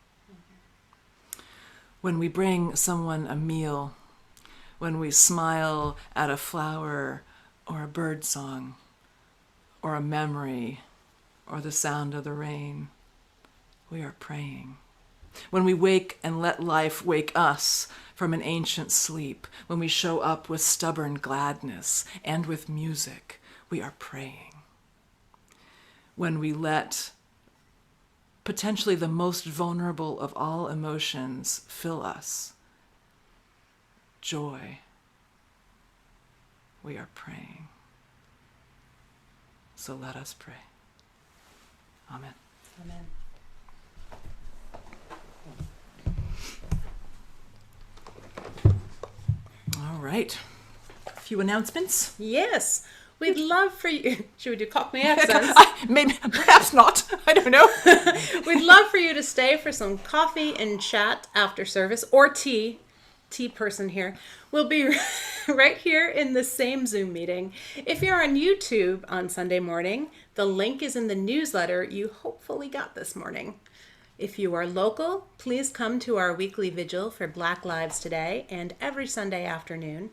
When we bring someone a meal, when we smile at a flower or a bird song or a memory or the sound of the rain, we are praying. When we wake and let life wake us from an ancient sleep, when we show up with stubborn gladness and with music, we are praying. When we let potentially the most vulnerable of all emotions fill us, joy, we are praying. So let us pray. Amen. Amen. All right. A few announcements. Yes. We'd love for you. Should we do Cockney accents? Maybe, perhaps not. I don't know. We'd love for you to stay for some coffee and chat after service, or tea. Tea person here. We'll be right here in the same Zoom meeting. If you're on YouTube on Sunday morning, the link is in the newsletter you hopefully got this morning. If you are local, please come to our weekly vigil for Black Lives Today and every Sunday afternoon.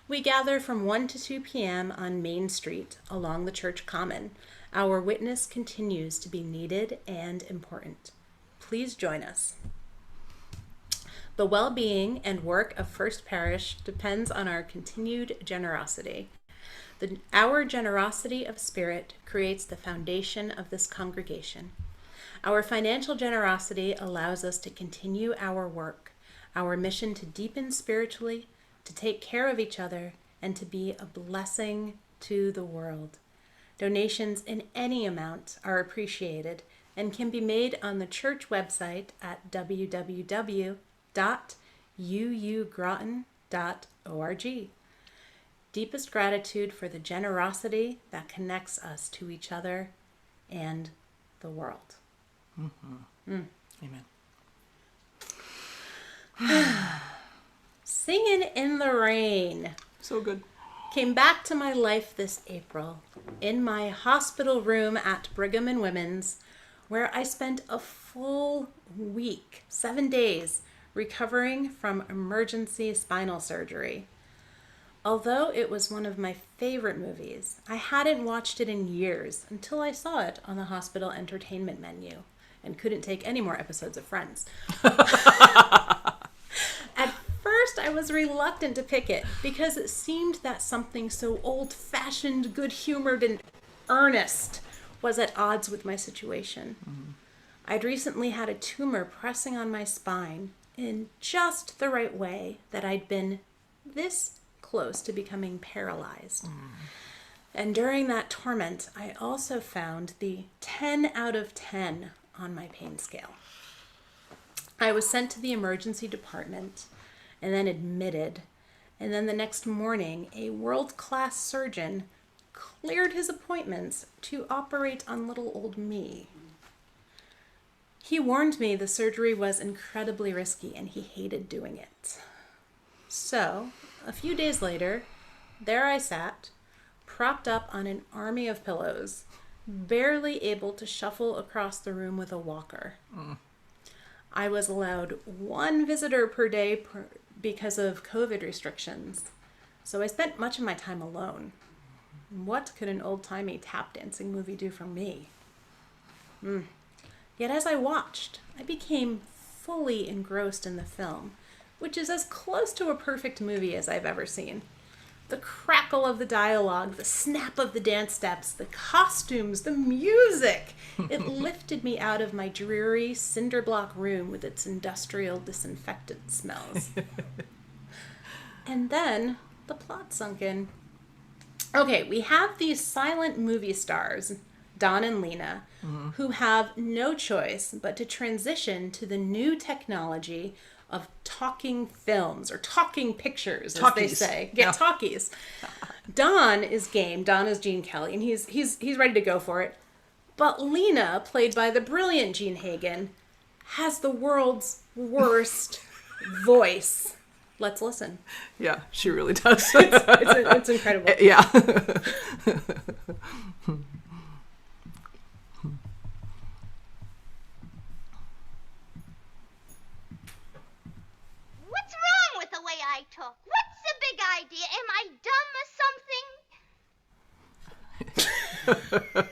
We gather from 1 to 2 p.m. on Main Street along the church common. Our witness continues to be needed and important. Please join us. The well-being and work of First Parish depends on our continued generosity. Our generosity of spirit creates the foundation of this congregation. Our financial generosity allows us to continue our work, our mission to deepen spiritually, to take care of each other, and to be a blessing to the world. Donations in any amount are appreciated and can be made on the church website at www.uugroton.org. Deepest gratitude for the generosity that connects us to each other and the world. Amen. Singin' in the Rain So good. came back to my life this April in my hospital room at Brigham and Women's, where I spent a full week, 7 days, recovering from emergency spinal surgery. Although it was one of my favorite movies, I hadn't watched it in years until I saw it on the hospital entertainment menu and couldn't take any more episodes of Friends. At first, I was reluctant to pick it because it seemed that something so old-fashioned, good-humored, and earnest was at odds with my situation. I'd recently had a tumor pressing on my spine in just the right way that I'd been this close to becoming paralyzed. And during that torment, I also found the 10 out of 10 on my pain scale. I was sent to the emergency department and then admitted. And then the next morning, a world-class surgeon cleared his appointments to operate on little old me. He warned me the surgery was incredibly risky and he hated doing it. So, a few days later, there I sat, propped up on an army of pillows, barely able to shuffle across the room with a walker. I was allowed 1 visitor per day because of COVID restrictions, so I spent much of my time alone. What could an old-timey tap dancing movie do for me? Yet as I watched, I became fully engrossed in the film, which is as close to a perfect movie as I've ever seen. The crackle of the dialogue, the snap of the dance steps, the costumes, the music. It lifted me out of my dreary cinder block room with its industrial disinfectant smells. And then the plot sunk in. Okay, we have these silent movie stars, Don and Lena, who have no choice but to transition to the new technology of talking films or talking pictures, Talkies. as they say. Talkies. Don is game. Don is Gene Kelly, and he's ready to go for it. But Lena, played by the brilliant Jean Hagen, has the world's worst voice. Let's listen. Yeah, she really does. It's incredible. Yeah. What's wrong with the way I talk? What's the big idea? Am I dumb or something?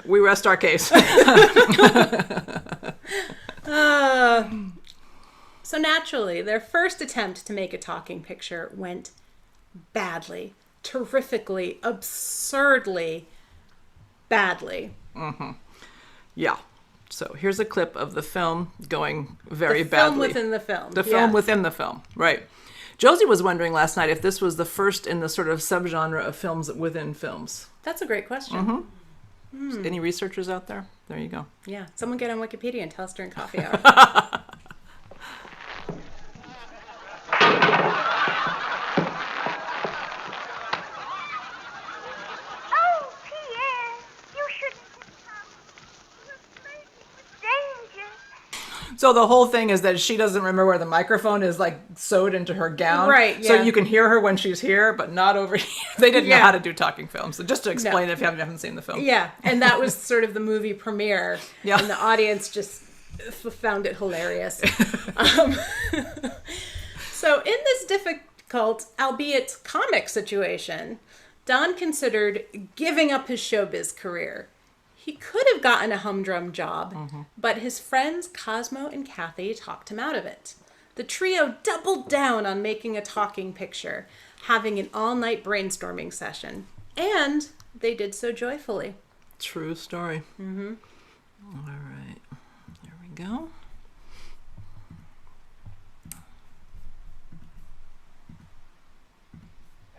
We rest our case. So naturally, their first attempt to make a talking picture went badly, terrifically, absurdly badly. Yeah. So here's a clip of the film going very The film badly. within the film. The film within the film, right. Josie was wondering last night if this was the first in the sort of subgenre of films within films. That's a great question. Any researchers out there? There you go. Yeah. Someone get on Wikipedia and tell us during coffee hour. Oh, Pierre, you shouldn't have come. You're afraid of danger. So the whole thing is that she doesn't remember where the microphone is like sewed into her gown. Right, So yeah. you can hear her when she's here, but not over here. They didn't know Yeah. how to do talking films. So just to explain it if you haven't seen the film. Yeah, and that was sort of the movie premiere, Yeah. and the audience just found it hilarious. Um, so in this difficult, albeit comic situation, Don considered giving up his showbiz career. He could have gotten a humdrum job, but his friends Cosmo and Kathy talked him out of it. The trio doubled down on making a talking picture, having an all-night brainstorming session, and they did so joyfully. True story. Mm-hmm. All right. There we go.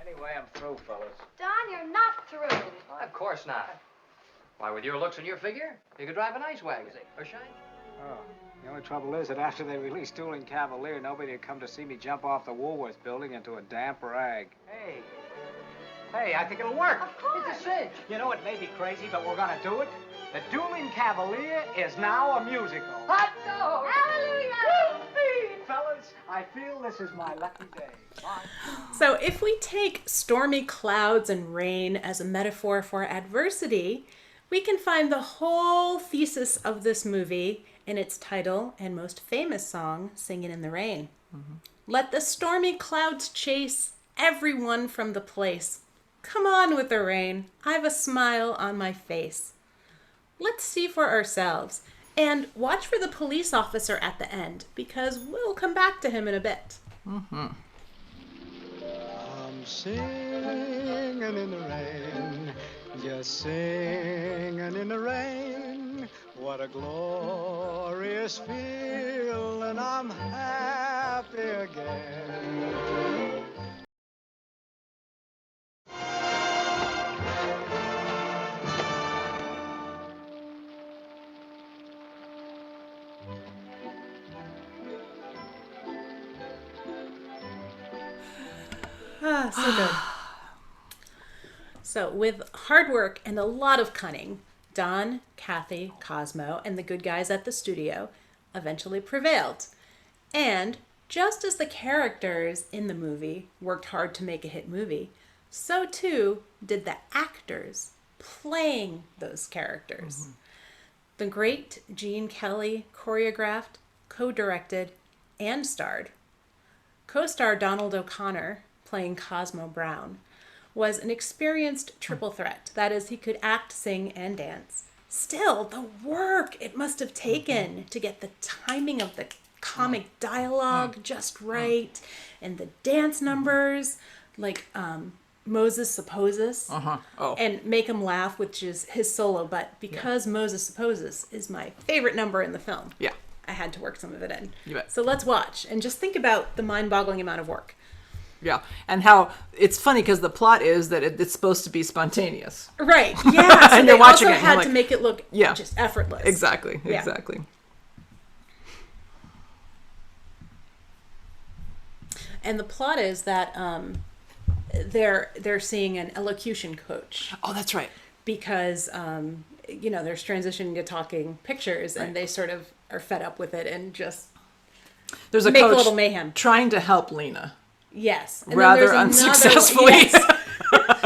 Anyway, I'm through, fellas. Don, you're not through. Of course not. Why, with your looks and your figure, you could drive an ice wagon. Or shine. Oh, the only trouble is that after they released Dueling Cavalier, nobody would come to see me jump off the Woolworth building into a damp rag. Hey. Hey, I think it'll work. Of course. It's a cinch. You know, it may be crazy, but we're gonna do it. The Dueling Cavalier is now a musical. Hot dog! Hallelujah! Whoopee, fellas, I feel this is my lucky day. Bye. So if we take stormy clouds and rain as a metaphor for adversity, we can find the whole thesis of this movie in its title and most famous song, Singin' in the Rain. Let the stormy clouds chase everyone from the place. Come on with the rain, I've a smile on my face. Let's see for ourselves, and watch for the police officer at the end, because we'll come back to him in a bit. I'm singing in the rain, just singing in the rain. What a glorious feeling, I'm happy again. Ah, so good. So, with hard work and a lot of cunning, Don, Kathy, Cosmo, and the good guys at the studio eventually prevailed. And just as the characters in the movie worked hard to make a hit movie, so too did the actors playing those characters. The great Gene Kelly choreographed, co-directed, and starred. Co-star Donald O'Connor, playing Cosmo Brown, was an experienced triple threat. That is, he could act, sing, and dance. Still, the work it must have taken to get the timing of the comic dialogue just right, and the dance numbers, like Moses Supposes, and Make 'em Laugh, which is his solo, but because Moses Supposes is my favorite number in the film, I had to work some of it in. You bet. So let's watch, and just think about the mind-boggling amount of work. Yeah, and how it's funny because the plot is that it's supposed to be spontaneous. Right, yeah. So And they you're watching also it and you're had like, to make it look yeah. just effortless. Exactly, Yeah. exactly. And the plot is that they're seeing an elocution coach Oh, that's right. because there's transitioning to talking pictures, and they sort of are fed up with it and just There's a make a coach little mayhem. trying to help Lena. Yes, and then Rather there's another- unsuccessfully. yes.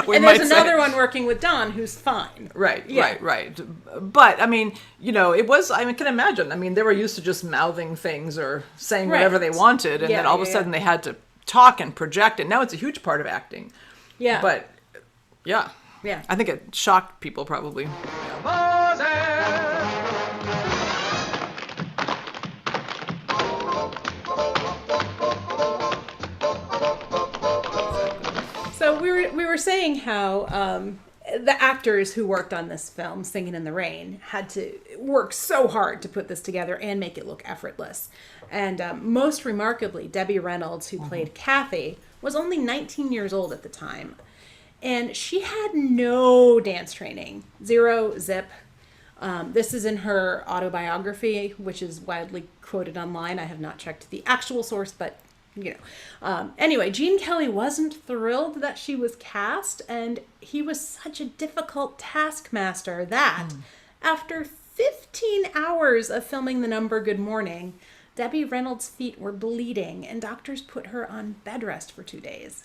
we And might there's say. another one working with Don who's fine. Right, Yeah. right. But, I mean, it was, I can imagine. I mean, they were used to just mouthing things or saying whatever they Right. wanted, and Yeah, then all of a yeah, sudden yeah. they had to talk and project, and now it's a huge part of acting. Yeah, But, yeah. yeah. I think it shocked people probably. So we were saying how the actors who worked on this film, Singin' in the Rain, worked so hard to put this together and make it look effortless. And most remarkably, Debbie Reynolds, who played Kathy, was only 19 years old at the time. And she had no dance training, zero, zip. This is in her autobiography, which is widely quoted online. I have not checked the actual source, but anyway, Gene Kelly wasn't thrilled that she was cast, and he was such a difficult taskmaster that after 15 hours of filming the number Good Morning, Debbie Reynolds' feet were bleeding, and doctors put her on bed rest for 2 days.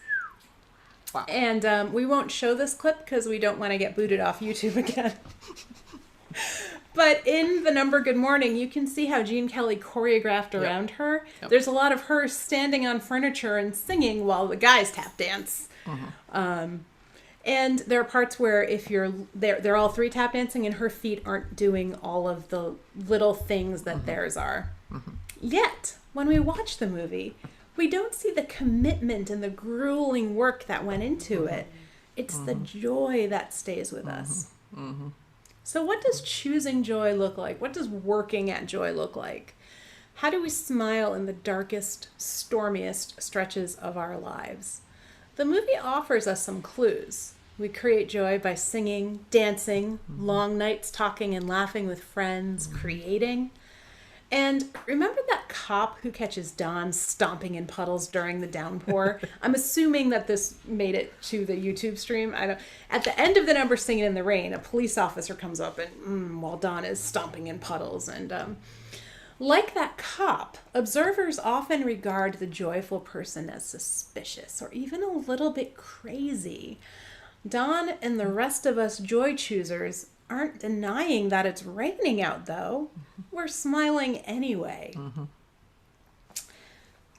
Wow. And we won't show this clip because we don't want to get booted off YouTube again. But in the number Good Morning, you can see how Gene Kelly choreographed around her. Yep. There's a lot of her standing on furniture and singing while the guys tap dance. And there are parts where if you're they're all three tap dancing and her feet aren't doing all of the little things that theirs are. Yet, when we watch the movie, we don't see the commitment and the grueling work that went into it. It's the joy that stays with us. So what does choosing joy look like? What does working at joy look like? How do we smile in the darkest, stormiest stretches of our lives? The movie offers us some clues. We create joy by singing, dancing, long nights talking and laughing with friends, creating. And remember that cop who catches Don stomping in puddles during the downpour? I'm assuming that this made it to the YouTube stream. At the end of the number Singin' in the Rain, a police officer comes up and while Don is stomping in puddles. And like that cop, observers often regard the joyful person as suspicious or even a little bit crazy. Don and the rest of us joy choosers aren't denying that it's raining out, though. We're smiling anyway.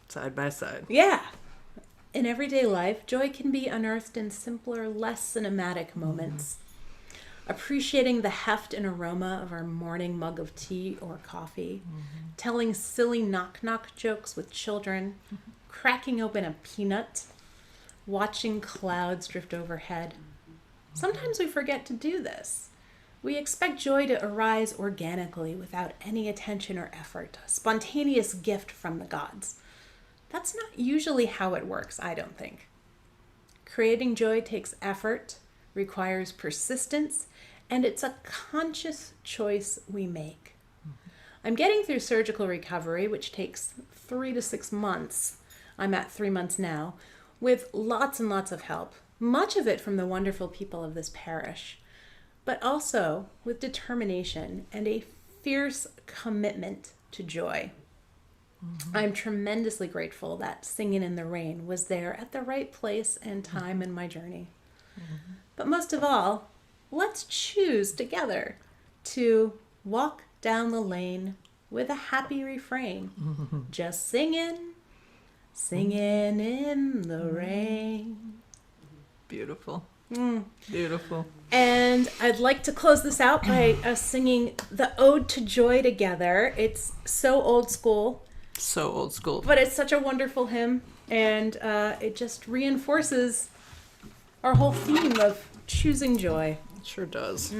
Side by side. Yeah. In everyday life, joy can be unearthed in simpler, less cinematic moments. Appreciating the heft and aroma of our morning mug of tea or coffee, telling silly knock-knock jokes with children, cracking open a peanut, watching clouds drift overhead. Sometimes we forget to do this. We expect joy to arise organically without any attention or effort, a spontaneous gift from the gods. That's not usually how it works, I don't think. Creating joy takes effort, requires persistence, and it's a conscious choice we make. I'm getting through surgical recovery, which takes 3 to 6 months. I'm at 3 months now, with lots and lots of help, much of it from the wonderful people of this parish, but also with determination and a fierce commitment to joy. I'm tremendously grateful that Singin' in the Rain was there at the right place and time in my journey. But most of all, let's choose together to walk down the lane with a happy refrain. Just singing, singing in the rain. Beautiful. Beautiful. And I'd like to close this out by us singing the Ode to Joy together. It's so old school. So old school. But it's such a wonderful hymn, and it just reinforces our whole theme of choosing joy. It sure does.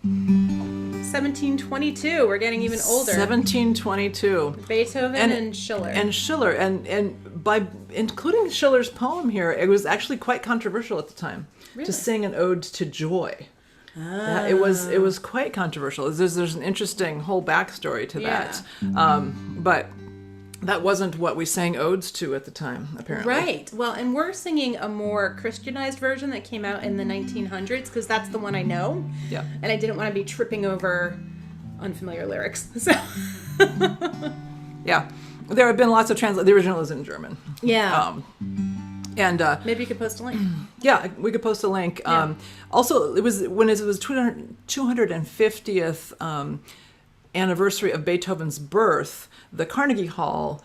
1722. We're getting even older. 1722. Beethoven and Schiller. And Schiller. And by including Schiller's poem here, it was actually quite controversial at the time to sing an ode to joy. It was quite controversial. There's an interesting whole backstory to that. But that wasn't what we sang odes to at the time, apparently. Right. Well, and we're singing a more Christianized version that came out in the 1900s, because that's the one I know. Yeah. And I didn't want to be tripping over unfamiliar lyrics. So. Yeah. There have been lots of translations. The original is in German. Yeah. And maybe you could post a link. Yeah, we could post a link. Yeah. Also, it was 250th anniversary of Beethoven's birth. The Carnegie Hall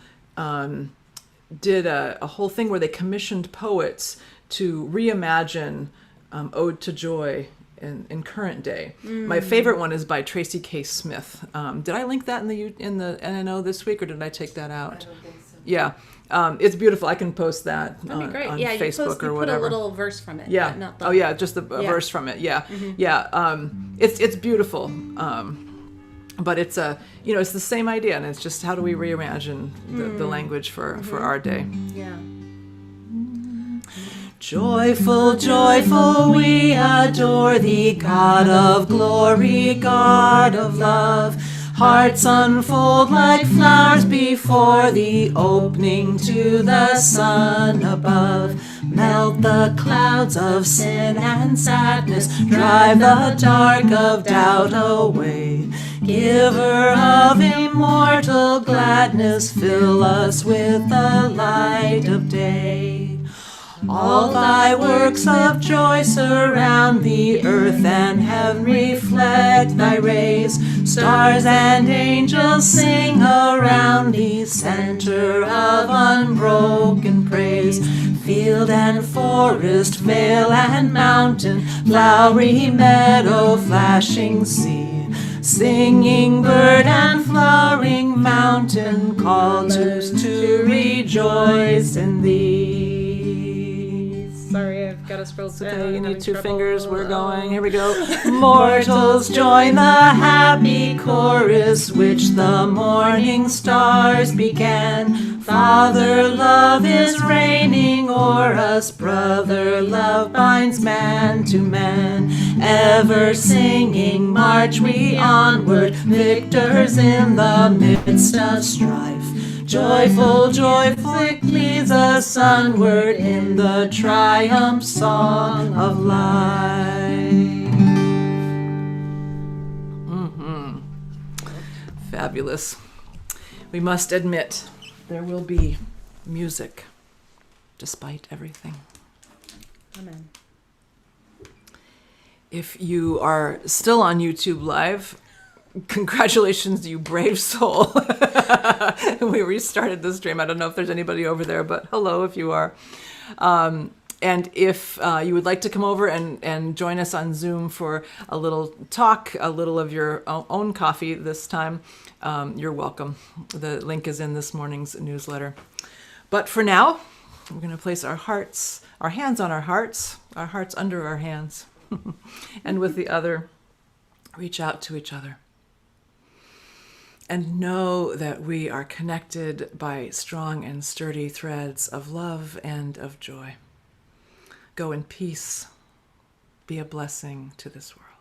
did a whole thing where they commissioned poets to reimagine Ode to Joy in current day. My favorite one is by Tracy K. Smith. Did I link that in the NNO this week, or did I take that out? I don't think so. Yeah, It's beautiful. I can post that That'd be great. on Yeah, Facebook you or put whatever. a little verse from it. Yeah. But not the, Oh yeah, just a Yeah. verse from it. Yeah. Yeah. It's beautiful. But it's it's the same idea, and it's just how do we reimagine the language for our day. Yeah. Joyful, joyful, we adore thee, God of glory, God of love. Hearts unfold like flowers before thee, opening to the sun above. Melt the clouds of sin and sadness, drive the dark of doubt away. Giver of immortal gladness, fill us with the light of day. All thy works of joy surround thee, earth and heaven reflect thy rays. Stars and angels sing around thee, center of unbroken praise. Field and forest, vale and mountain, flowery meadow, flashing sea. Singing bird and flowering mountain, call us to rejoice in thee. Sorry, I've got to scroll down. Okay, you I'm need having two trouble. fingers. We're going. Here we go. Mortals join the happy chorus which the morning stars began. Father love is reigning o'er us. Brother love binds man to man. Ever singing march we onward, victors in the midst of strife. Joyful, joyful, it leads us onward in the triumph song of life. Fabulous. We must admit, there will be music despite everything. Amen. If you are still on YouTube Live, congratulations, you brave soul. We restarted the stream. I don't know if there's anybody over there, but hello if you are. And if you would like to come over and join us on Zoom for a little talk, a little of your own coffee this time, you're welcome. The link is in this morning's newsletter. But for now, we're going to place our hands on our hearts under our hands, and with the other, reach out to each other. And know that we are connected by strong and sturdy threads of love and of joy. Go in peace. Be a blessing to this world.